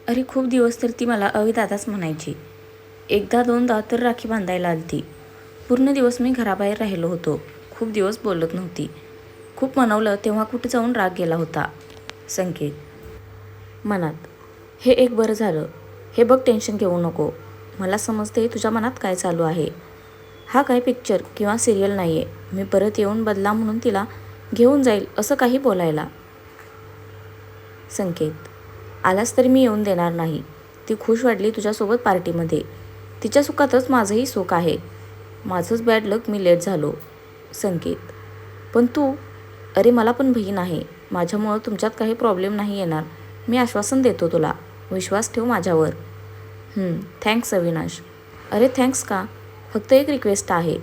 अरे खूप दिवस तर ती मला दादाच म्हणायची. एकदा दोनदा तर राखी बांधायला आलती. पूर्ण दिवस मी घराबाहेर राहिलो होतो. खूप दिवस बोलत नव्हती. खूप मनवलं तेव्हा कुठे जाऊन राग गेला होता. संकेत मनात, हे एक बरं झालं. हे बघ, टेन्शन घेऊ नको. मला समजते तुझ्या मनात काय चालू आहे. हा काय पिक्चर किंवा सिरियल नाही आहे. मी परत येऊन बदला म्हणून तिला घेऊन जाईल असं काही बोलायला. संकेत, आलास तरी मी येऊन देणार नाही. ती खुश वाटली तुझ्यासोबत पार्टीमध्ये. तिच्या सुखातच माझंही सुख आहे. माझंच बॅड लक, मी लेट झालो. संकेत, पण तू, अरे मला पण बहीण आहे. माझ्यामुळं तुमच्यात काही प्रॉब्लेम नाही येणार. मी आश्वासन देतो तुला. विश्वास ठेव माझ्यावर. थँक्स अविनाश. अरे थँक्स का? फक्त एक रिक्वेस्ट आहे.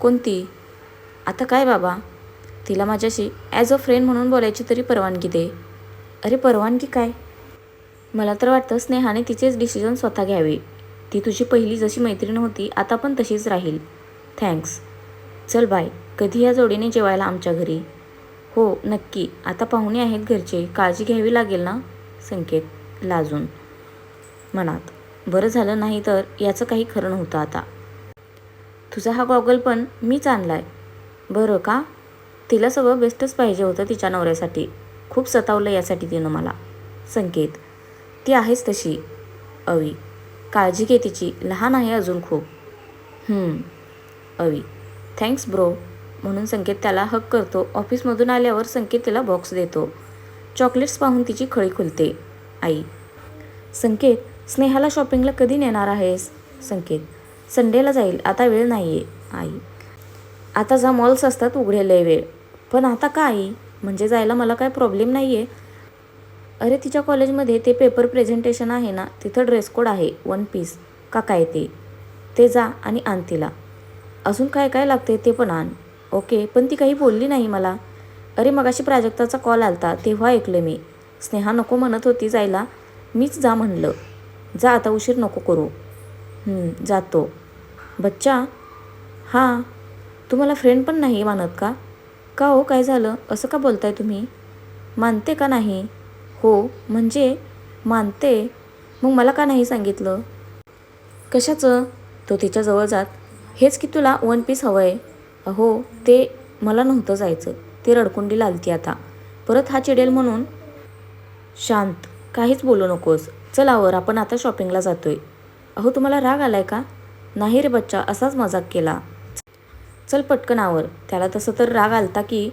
कोणती? आता काय बाबा, तिला माझ्याशी ॲज अ फ्रेंड म्हणून बोलायची तरी परवानगी दे. अरे परवानगी काय? मला तर वाटतं स्नेहाने तिचेच डिसिजन स्वतः घ्यावे. ती तुझी पहिली जशी मैत्रीण होती आता पण तशीच राहील. थँक्स. चल बाय. कधी या जोडीने जेवायला आमच्या घरी? हो नक्की. आता पाहुणे आहेत घरचे, काळजी घ्यावी लागेल ना. संकेत लाजून. मनात, बरं झालं नाही तर याचं काही खरं नव्हतं आता. तुझा हा गॉगल पण मीच आणलाय. बरं का? तिला सगळं बेस्टच पाहिजे होतं तिच्या नवऱ्यासाठी. खूप सतावलं यासाठी तिनं मला. संकेत, ती आहेच तशी. अवी, काळजी घे तिची, लहान आहे अजून खूप. अवी, थँक्स ब्रो म्हणून संकेत त्याला हक करतो. ऑफिसमधून आल्यावर संकेत तिला बॉक्स देतो. चॉकलेट्स पाहून तिची खळी खुलते. आई, संकेत, स्नेहाला शॉपिंगला कधी नेणार आहेस? संकेत, संडेला जाईल, आता वेळ नाही आहे. आई, आता जा, मॉल्स असतात उघडेले वेळ. पण आता का आई? म्हणजे जायला मला काय प्रॉब्लेम नाही आहे. अरे तिच्या कॉलेजमध्ये ते पेपर प्रेझेंटेशन आहे ना, तिथं ड्रेस कोड आहे, वन पीस का काय ते जा आणि आण तिला. अजून काय काय लागते ते पण आण. ओके, पण ती काही बोलली नाही मला. अरे मगाशी प्राजक्ताचा कॉल आलता तेव्हा ऐकलं मी. स्नेहा नको म्हणत होती जायला, मीच जा म्हणलं. जा आता, उशीर नको करू. जातो. बच्चा, हां, तुम्हाला फ्रेंड पण नाही मानत का? का हो, काय झालं? असं का बोलताय तुम्ही? मानते का नाही? हो म्हणजे मानते. मग मला का नाही सांगितलं? कशाचं? तो तिच्याजवळ जात, हेच की तुला वन पीस हवं आहे. अहो ते मला नव्हतं जायचं. ती रडकुंडी लालती आता. परत हा चिडेल म्हणून. शांत, काहीच बोलू नकोस. चल आवर, आपण आता शॉपिंगला जातोय. अहो तुम्हाला राग आलाय का? नाही रे बच्चा, असाच मजाक केला. चल पटकन आवर. त्याला तसं तर राग आलता की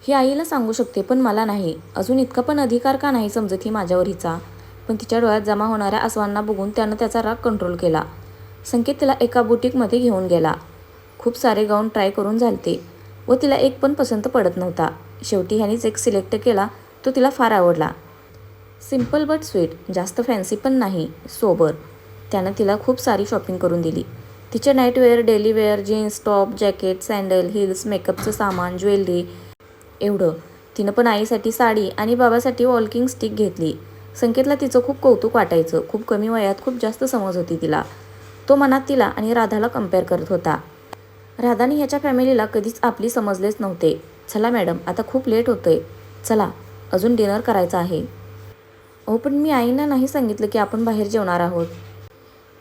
ही आईला सांगू शकते पण मला नाही. अजून इतका पण अधिकार का नाही समजत ही माझ्यावर हिचा? पण तिच्या डोळ्यात जमा होणाऱ्या आसवांना बघून त्यानं त्याचा राग कंट्रोल केला. संकेत तिला एका बुटीकमध्ये घेऊन गेला. खूप सारे गाऊन ट्राय करून झालते व तिला एक पण पसंत पडत नव्हता. शेवटी ह्यानीच एक सिलेक्ट केला. तो तिला फार आवडला. सिम्पल बट स्वीट, जास्त फॅन्सी पण नाही, सोबर. त्यानं तिला खूप सारी शॉपिंग करून दिली. तिचे nightwear, dailywear, jeans, top, jacket, sandal, heels, मेकअपचं सामान, ज्वेलरी, एवढं. तिनं पण आईसाठी साडी आणि बाबासाठी वॉकिंग स्टिक घेतली. संकेतला तिचं खूप कौतुक वाटायचं. खूप कमी वयात खूप जास्त समज होती तिला. तो मनात तिला आणि राधाला कम्पेअर करत होता. राधाने ह्याच्या फॅमिलीला कधीच आपली समजलेच नव्हते. चला मॅडम, आता खूप लेट होतोय. चला, अजून डिनर करायचं आहे. अहो पण मी आईंना नाही सांगितलं की आपण बाहेर जेवणार आहोत.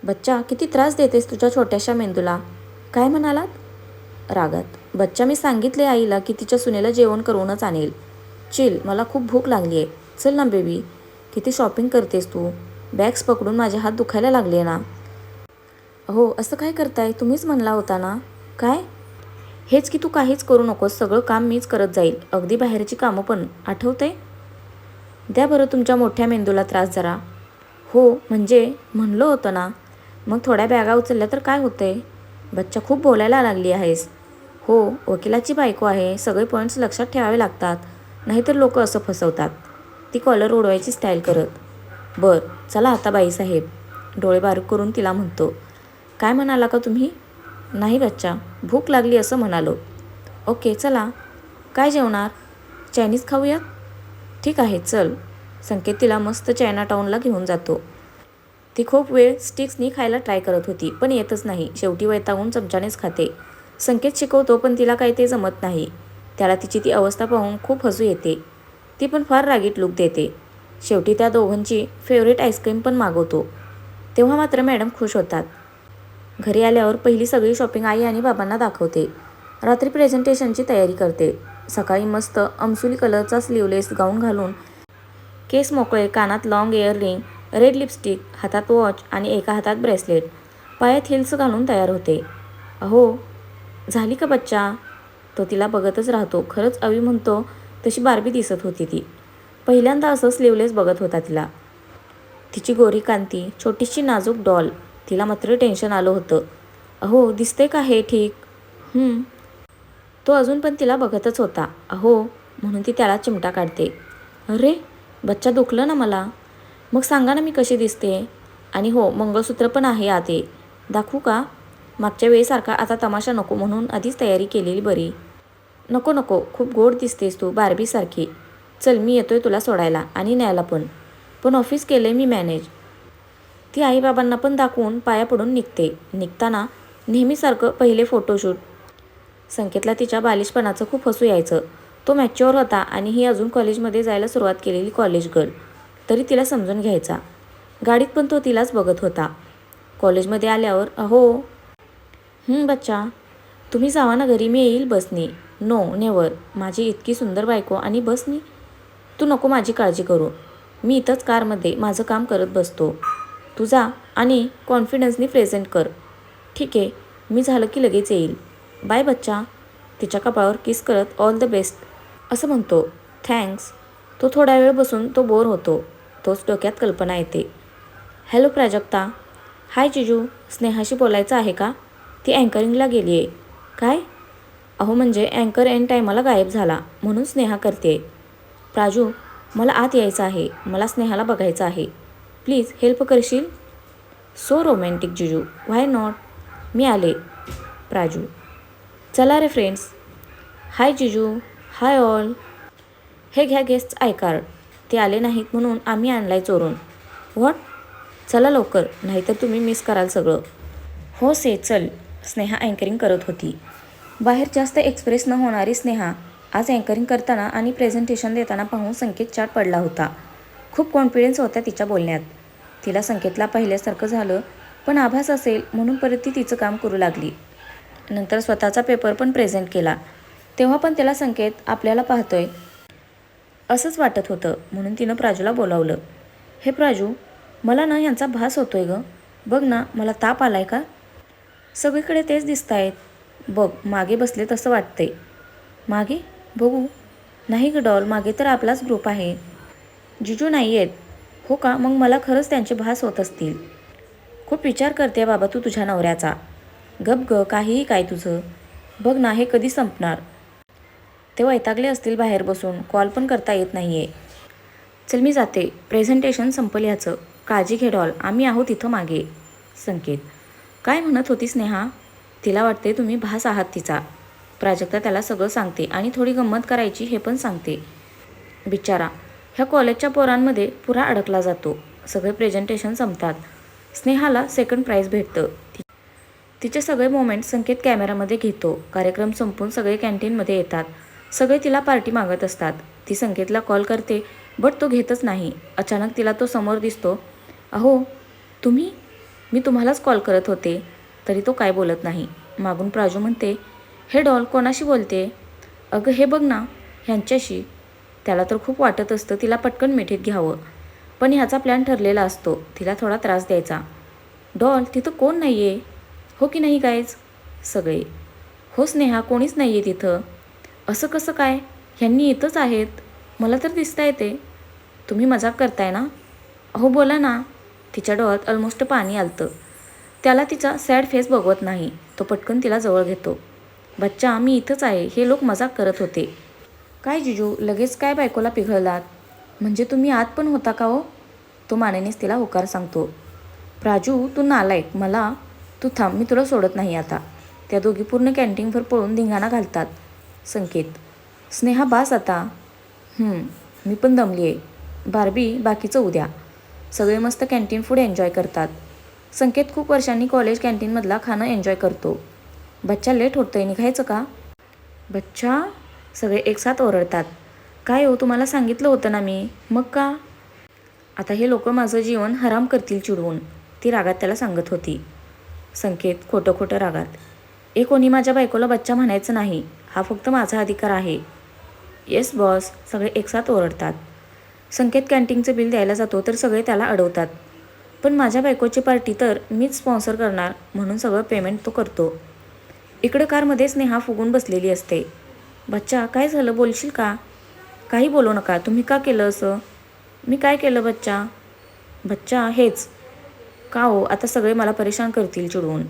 बच्चा, किती त्रास देतेस तुझ्या छोट्याशा मेंदूला. काय म्हणालात? रागात. बच्चा, मी सांगितले आईला की तिच्या सुनेला जेवण करूनच आणेल. चिल, मला खूप भूक लागली आहे. चल ना बेबी. किती शॉपिंग करतेस तू? बॅग्स पकडून माझे हात दुखायला लागले ना. हो, असं काय करताय? तुम्हीच म्हणला होता ना. काय? हेच की तू काहीच करू नकोस, सगळं काम मीच करत जाईल, अगदी बाहेरची कामं पण. आठवतंय? द्या बरं तुमच्या मोठ्या मेंदूला त्रास जरा. हो म्हणजे म्हणलं होतं ना. मग थोड्या बॅगा उचलल्या तर काय होतंय? बच्चा, खूप बोलायला लागली आहेस. हो, वकिलाची बायको आहे, सगळे पॉईंट्स लक्षात ठेवावे लागतात, नाहीतर लोक असं फसवतात. ती कॉलर उडवायची स्टाईल करत. बरं, चला आता बाईसाहेब. डोळे बारीक करून तिला म्हणतो. काय म्हणाला का तुम्ही? नाही बच्चा, भूक लागली असं म्हणालो. ओके चला. काय जेवणार? चायनीज खाऊयात? ठीक आहे चल. संकेत तिला मस्त चायना टाऊनला घेऊन जातो. ती खूप वेळ स्टिक्सनी खायला ट्राय करत होती पण येतच नाही. शेवटी वैतागून चमच्यानेच खाते. संकेत शिकवतो पण तिला काही ते जमत नाही. त्याला तिची ती अवस्था पाहून खूप हसू येते. ती पण फार रागीट लूक देते. शेवटी त्या दोघांची फेवरेट आईस्क्रीम पण मागवतो. तेव्हा मात्र मॅडम खुश होतात. घरी आल्यावर पहिली सगळी शॉपिंग आई आणि बाबांना दाखवते. रात्री प्रेझेंटेशनची तयारी करते. सकाळी मस्त अमसुली कलरचा स्लीवलेस गाऊन घालून, केस मोकळे, कानात लॉंग इयररिंग, रेड लिपस्टिक, हातात वॉच आणि एका हातात ब्रेसलेट, पायात हिल्स घालून तयार होते. अहो, झाली का बच्चा? तो तिला बघतच राहतो. खरंच अवी म्हणतो तशी बार्बी दिसत होती ती. पहिल्यांदा असं स्लीवलेस बघत होता तिला. तिची गोरी कांती, छोटीशी नाजूक डॉल. तिला मात्र टेन्शन आलं होतं. अहो, दिसते का हे ठीक? तो अजून पण तिला बघतच होता. अहो म्हणून ती त्याला चिमटा काढते. अरे बच्चा, दुखलं ना मला. मग सांगा ना मी कशी दिसते. आणि हो, मंगळसूत्र पण आहे आते. दाखवू का? मागच्या वेळेसारखा आता तमाशा नको, म्हणून आधीच तयारी केलेली बरी. नको नको, खूप गोड दिसतेस तू, बार्बीसारखी. चल, मी येतोय तुला सोडायला आणि न्यायला पण ऑफिस केलंय मी मॅनेज. ती आईबाबांना पण दाखवून पाया पडून निघते. निघताना नेहमीसारखं पहिले फोटोशूट. संकेतला तिच्या बालिशपणाचं खूप हसू यायचं. तो मॅच्युअर होता आणि ही अजून कॉलेजमध्ये जायला सुरुवात केलेली कॉलेज गर्ल. तरी तिला समजून घ्यायचा. गाडीत पण तो तिलाच बघत होता. कॉलेजमध्ये आल्यावर, अहो बच्चा, तुम्ही जावा ना घरी, मी येईल बसनी. नो नेवर, माझी इतकी सुंदर बायको आणि बसनी? तू नको माझी काळजी करू. मी इथंच कारमध्ये माझं काम करत बसतो. तू जा आणि कॉन्फिडन्सनी प्रेझेंट कर. ठीक आहे, मी झालं की लगेच येईल. बाय बच्चा. तिच्या कपाळावर किस करत ऑल द बेस्ट असं म्हणतो. थँक्स. तो थोडा वेळ बसून तो बोर होतो. तोच डोक्यात कल्पना येते. हॅलो प्राजक्ता. हाय जिजू, स्नेहाशी बोलायचं आहे का? ती अँकरिंगला गेली आहे. काय? अहो म्हणजे अँकर एन टायमाला गायब झाला म्हणून स्नेहा करते. प्राजू, मला आत यायचं आहे. मला स्नेहाला बघायचं आहे. प्लीज हेल्प करशील? सो रोमॅन्टिक जिजू, व्हाय नॉट. मी आले. प्राजू, चला रे फ्रेंड्स. हाय जिजू. Hi all. हे घ्या गेस्ट आय कार्ड. ते आले नाहीत म्हणून आम्ही आणलाय चोरून. व्हॉट? चला लवकर, नाहीतर तुम्ही मिस कराल सगळं. हो से चल. स्नेहा अँकरिंग करत होती. बाहेर जास्त एक्सप्रेस न होणारी स्नेहा आज अँकरिंग करताना आणि प्रेझेंटेशन देताना पाहून संकेत चाट पडला होता. खूप कॉन्फिडन्स होता तिच्या बोलण्यात. तिला संकेतला पाहिल्यासारखं झालं, पण आभास असेल म्हणून परत ती तिचं काम करू लागली. नंतर स्वतःचा पेपर पण प्रेझेंट केला. तेव्हा पण त्याला संकेत आपल्याला पाहतोय असंच वाटत होतं, म्हणून तिनं प्राजूला बोलावलं. हे प्राजू, मला ना ह्यांचा भास होतोय गं. बघ ना, मला ताप आलाय का? सगळीकडे तेच दिसतायत. बघ, मागे बसले तसं वाटतंय. मागे? बघू. नाही ग डॉल, मागे तर आपलाच ग्रुप आहे. जिजू नाही आहेत. हो का? मग मला खरंच त्यांचे भास होत असतील. खूप विचार करते बाबा तू तुझ्या नवऱ्याचा. गप ग, काहीही काय तुझं. बघ ना, हे कधी संपणार? ते वैतागले असतील बाहेर बसून, कॉल पण करता येत नाही आहे. चल मी जाते, प्रेझेंटेशन संपल ह्याचं. काळजी घे डॉल, आम्ही आहोत इथं मागे. संकेत, काय म्हणत होती स्नेहा? तिला वाटते तुम्ही भास आहात तिचा. प्राजक्ता त्याला सगळं सांगते आणि थोडी गंमत करायची हे पण सांगते. बिचारा ह्या कॉलेजच्या पोरांमध्ये पुरा अडकला जातो. सगळे प्रेझेंटेशन संपतात. स्नेहाला सेकंड प्राईज भेटतं. तिचे सगळे मोमेंट संकेत कॅमेरामध्ये घेतो. कार्यक्रम संपून सगळे कॅन्टीनमध्ये येतात. सगळे तिला पार्टी मागत असतात. ती संकेतला कॉल करते, बट तो घेतच नाही. अचानक तिला तो समोर दिसतो. अहो तुम्ही? मी तुम्हालाच कॉल करत होते. तरी तो काय बोलत नाही. मागून प्राजू म्हणते, हे डॉल कोणाशी बोलते? अगं हे बघ ना, ह्यांच्याशी. त्याला तर खूप वाटत असतं तिला पटकन मिठीत घ्यावं, पण ह्याचा प्लॅन ठरलेला असतो तिला थोडा त्रास द्यायचा. डॉल, तिथं कोण नाही आहे? हो की नाही गाईज? सगळे हो स्नेहा, कोणीच नाही आहे तिथं. असं कसं काय? ह्यांनी इथंच आहेत, मला तर दिसता येते. तुम्ही मजाक करताय ना? अहो बोला ना. तिच्या डोळ्यात ऑलमोस्ट पाणी आलतं. त्याला तिचा सॅड फेस बघवत नाही. तो पटकन तिला जवळ घेतो. बच्चा, मी इथंच आहे, हे लोक मजाक करत होते. काय जिजू, लगेच काय बायकोला पिघळलात? म्हणजे तुम्ही आत पण होता का हो? तो मानेनेच तिला होकार सांगतो. प्राजू, तू नालायक. मला तू थांब, मी तुला सोडत नाही आता. त्या दोघी पूर्ण कॅन्टीनवर पळून धिंगाणा घालतात. संकेत, स्नेहा बास आता. मी पण दमली आहे. बार्बी, बाकीचं उद्या. सगळे मस्त कॅन्टीन फूड एन्जॉय करतात. संकेत खूप वर्षांनी कॉलेज कॅन्टीनमधला खाणं एन्जॉय करतो. बच्चा, लेट होतंय, निघायचं का? बच्चा, सगळे एकसाथ ओरडतात. काय हो, तुम्हाला सांगितलं होतं ना मी. मग का? आता हे लोक माझं जीवन हराम करतील चिडवून, ती रागात त्याला सांगत होती. संकेत खोटं खोटं रागात, कोणी माझ्या बायकोला बच्चा म्हणायचं नाही, हा फक्त माझा अधिकार आहे. येस बॉस, सगळे एकसाथ ओरडतात. संकेत कॅन्टीनचं बिल द्यायला जातो तर सगळे त्याला अडवतात. पण माझ्या बायकोची पार्टी तर मीच स्पॉन्सर करणार म्हणून सगळं पेमेंट तो करतो. इकडं कारमध्ये स्नेहा फुगून बसलेली असते. बच्चा काय झालं, बोलशील का? काही बोलू नका, तुम्ही का केलं असं? मी काय केलं बच्चा? बच्चा हेच का हो, आता सगळे मला परेशान करतील चिडवून.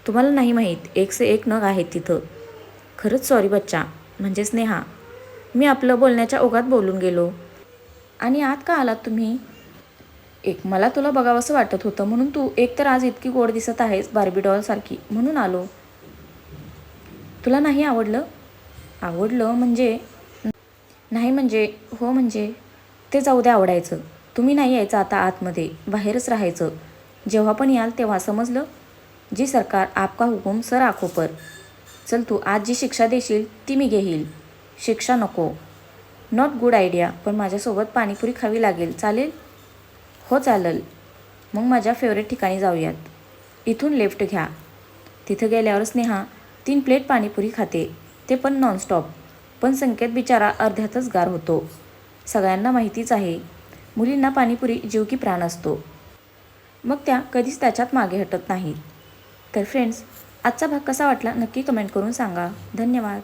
तुम्हाला नाही माहीत, एक से एक नग आहेत तिथं. खरंच सॉरी बच्चा, म्हणजे स्नेहा, मी आपलं बोलण्याच्या ओघात बोलून गेलो. आणि आत का आलात तुम्ही? मला तुला बघावंसं वाटत होतं म्हणून. तू एक तर आज इतकी गोड दिसत आहेस बार्बी डॉलसारखी, म्हणून आलो. तुला नाही आवडलं? आवडलं म्हणजे? नाही म्हणजे हो म्हणजे. ते जाऊ दे आवडायचं. तुम्ही नाही यायचं आता आतमध्ये, बाहेरच राहायचं. जेव्हा पण याल तेव्हा, समजलं? जी सरकार, आपका हुकूम सर आखो पर. चल तू आज जी शिक्षा देशील ती मी घेईल. शिक्षा नको. नॉट गुड आयडिया, पण माझ्यासोबत पाणीपुरी खावी लागेल, चालेल? हो चालेल. मग माझ्या फेवरेट ठिकाणी जाऊयात. इथून लेफ्ट घ्या. तिथं गेल्यावर स्नेहा 3 प्लेट पाणीपुरी खाते, ते पण नॉनस्टॉप. पण संकेत बिचारा अर्ध्यातच गार होतो. सगळ्यांना माहितीच आहे, मुलींना पाणीपुरी जीव की प्राण असतो. मग त्या कधीच त्याच्यात मागे हटत नाहीत. तर फ्रेंड्स, आजचा भाग कसा वाटला नक्की कमेंट करून सांगा. धन्यवाद.